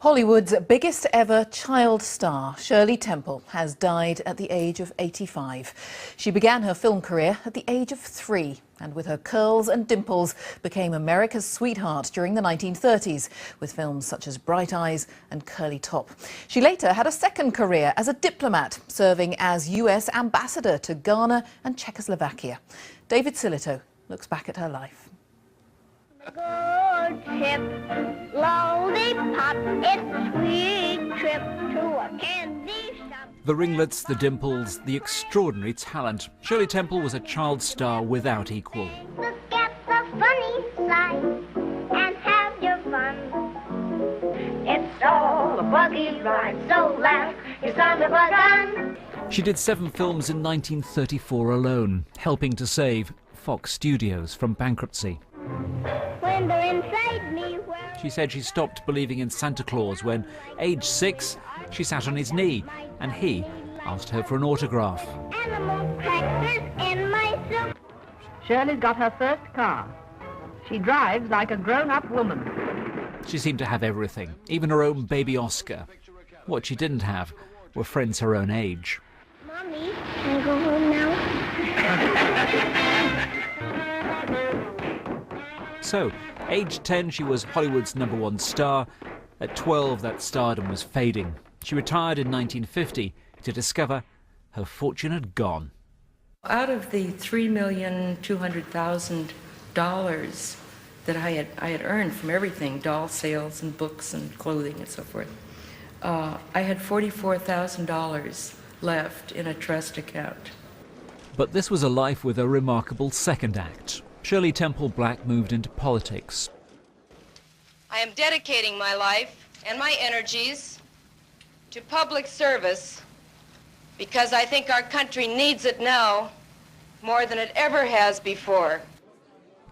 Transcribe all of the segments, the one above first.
Hollywood's biggest ever child star, Shirley Temple, has died at the age of 85. She began her film career at the age of 3 and with her curls and dimples became America's sweetheart during the 1930s with films such as Bright Eyes and Curly Top. She later had a second career as a diplomat, serving as US ambassador to Ghana and Czechoslovakia. David Silito looks back at her life. Good ship, lollipop, it's a sweet trip to a candy shop. The ringlets, the dimples, the extraordinary talent. Shirley Temple was a child star without equal. Look at the funny side and have your fun. It's all a buggy ride, so laugh, it's under begun. She did 7 films in 1934 alone, helping to save Fox Studios from bankruptcy. When they're inside me, She said she stopped believing in Santa Claus when, aged 6, she sat on his knee and he asked her for an autograph. animal crackers in my soup. Shirley's got her first car. She drives like a grown-up woman. She seemed to have everything, even her own baby Oscar. What she didn't have were friends her own age. Mommy, can I go home now? So, aged 10, she was Hollywood's #1 star. At 12, that stardom was fading. She retired in 1950 to discover her fortune had gone. Out of the $3,200,000 that I had earned from everything, doll sales and books and clothing and so forth, I had $44,000 left in a trust account. But this was a life with a remarkable second act. Shirley Temple Black moved into politics. I am dedicating my life and my energies to public service because I think our country needs it now more than it ever has before.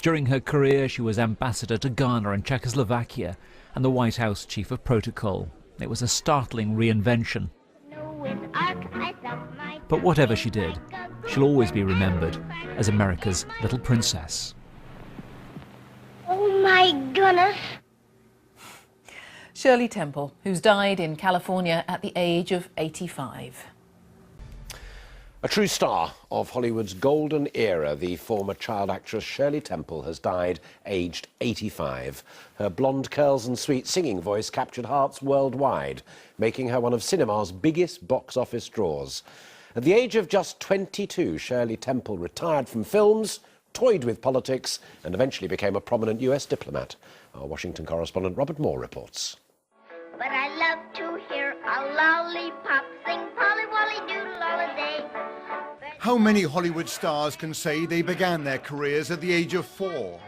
During her career, she was ambassador to Ghana and Czechoslovakia and the White House chief of protocol. It was a startling reinvention. But whatever she did, she'll always be remembered as America's little princess. Oh my goodness. Shirley Temple, who's died in California at the age of 85. A true star of Hollywood's golden era, the former child actress Shirley Temple has died aged 85. Her blonde curls and sweet singing voice captured hearts worldwide, making her one of cinema's biggest box office draws. At the age of just 22, Shirley Temple retired from films, toyed with politics and eventually became a prominent US diplomat. Our Washington correspondent Robert Moore reports. But I love to hear a lollipop sing Polly Wolly Doodle all a day. How many Hollywood stars can say they began their careers at the age of 4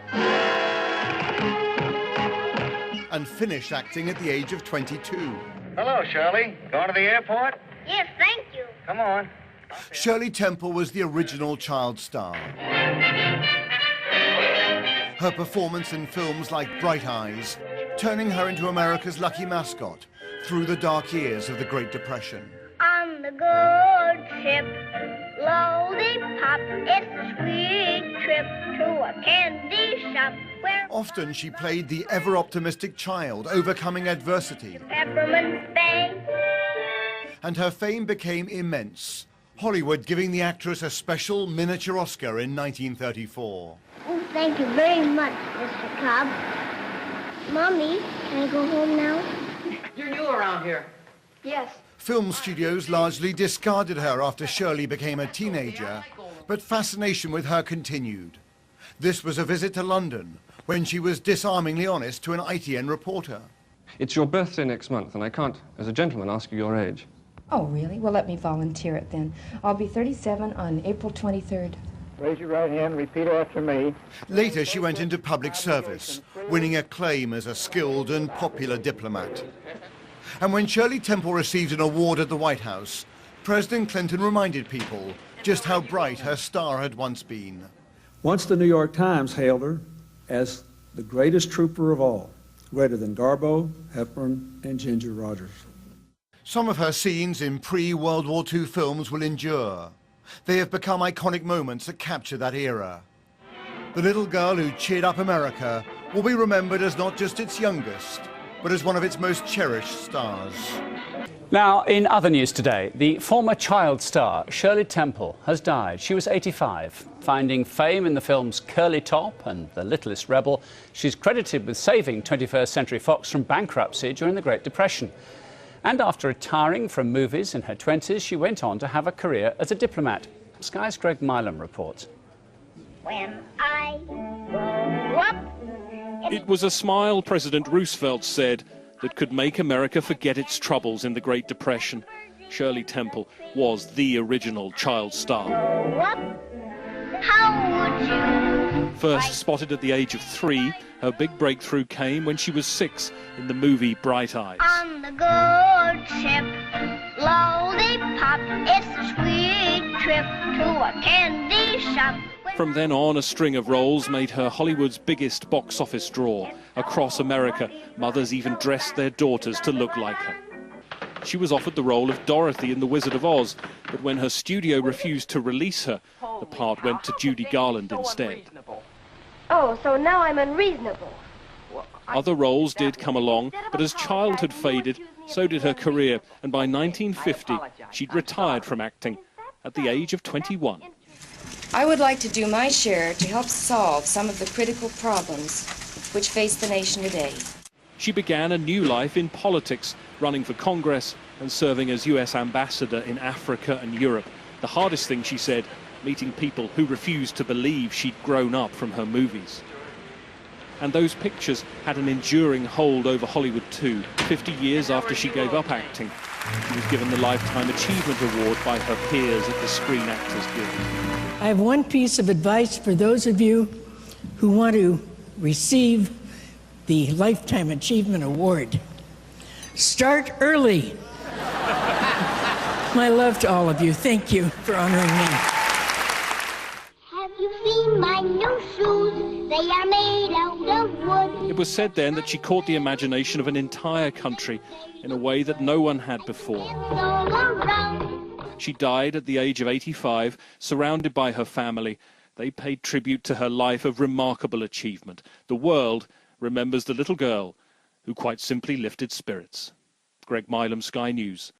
and finished acting at the age of 22? Hello, Shirley. Going to the airport? Yes, thank you. Come on. Shirley Temple was the original child star. Her performance in films like Bright Eyes, turning her into America's lucky mascot through the dark years of the Great Depression. On the good ship, lollipop, it's a sweet trip to a candy shop where Often she played the ever-optimistic child overcoming adversity, peppermint bay. and her fame became immense, Hollywood giving the actress a special miniature Oscar in 1934. Oh, thank you very much, Mr. Cobb. Mommy, can I go home now? You're new around here. Yes. Film studios largely discarded her after Shirley became a teenager, but fascination with her continued. This was a visit to London, when she was disarmingly honest to an ITN reporter. It's your birthday next month, and I can't, as a gentleman, ask you your age. Oh, really? Well, let me volunteer it then. I'll be 37 on April 23rd. Raise your right hand, repeat after me. Later, she went into public service, winning acclaim as a skilled and popular diplomat. And when Shirley Temple received an award at the White House, President Clinton reminded people just how bright her star had once been. Once the New York Times hailed her as the greatest trooper of all, greater than Garbo, Hepburn, and Ginger Rogers. Some of her scenes in pre-World War II films will endure. They have become iconic moments that capture that era. The little girl who cheered up America will be remembered as not just its youngest, but as one of its most cherished stars. Now, in other news today, the former child star Shirley Temple has died. She was 85. Finding fame in the films Curly Top and The Littlest Rebel, she's credited with saving 21st Century Fox from bankruptcy during the Great Depression. And after retiring from movies in her 20s, she went on to have a career as a diplomat. Sky's Greg Milam reports. When I grow up... It was a smile, President Roosevelt said, that could make America forget its troubles in the Great Depression. Shirley Temple was the original child star. How would you... First spotted at the age of 3, her big breakthrough came when she was 6 in the movie Bright Eyes. On the good ship, lollipop, it's a sweet trip to a candy shop. From then on, a string of roles made her Hollywood's biggest box office draw. Across America, mothers even dressed their daughters to look like her. She was offered the role of Dorothy in The Wizard of Oz, but when her studio refused to release her, the part went to Judy Garland instead. Oh, so now I'm unreasonable. Other roles did come along, but as childhood faded, so did her career, and by 1950, she'd retired from acting at the age of 21. I would like to do my share to help solve some of the critical problems which face the nation today. She began a new life in politics, running for Congress and serving as US ambassador in Africa and Europe. The hardest thing, she said, meeting people who refused to believe she'd grown up from her movies. And those pictures had an enduring hold over Hollywood too. 50 years after she gave up acting, she was given the Lifetime Achievement Award by her peers at the Screen Actors Guild. I have one piece of advice for those of you who want to receive the Lifetime Achievement Award. Start early. My love to all of you. Thank you for honoring me. Have you seen my new shoes? They are made out of wood. It was said then that she caught the imagination of an entire country in a way that no one had before. All around. She died at the age of 85, surrounded by her family. They paid tribute to her life of remarkable achievement. The world remembers the little girl who quite simply lifted spirits. Greg Milam, Sky News,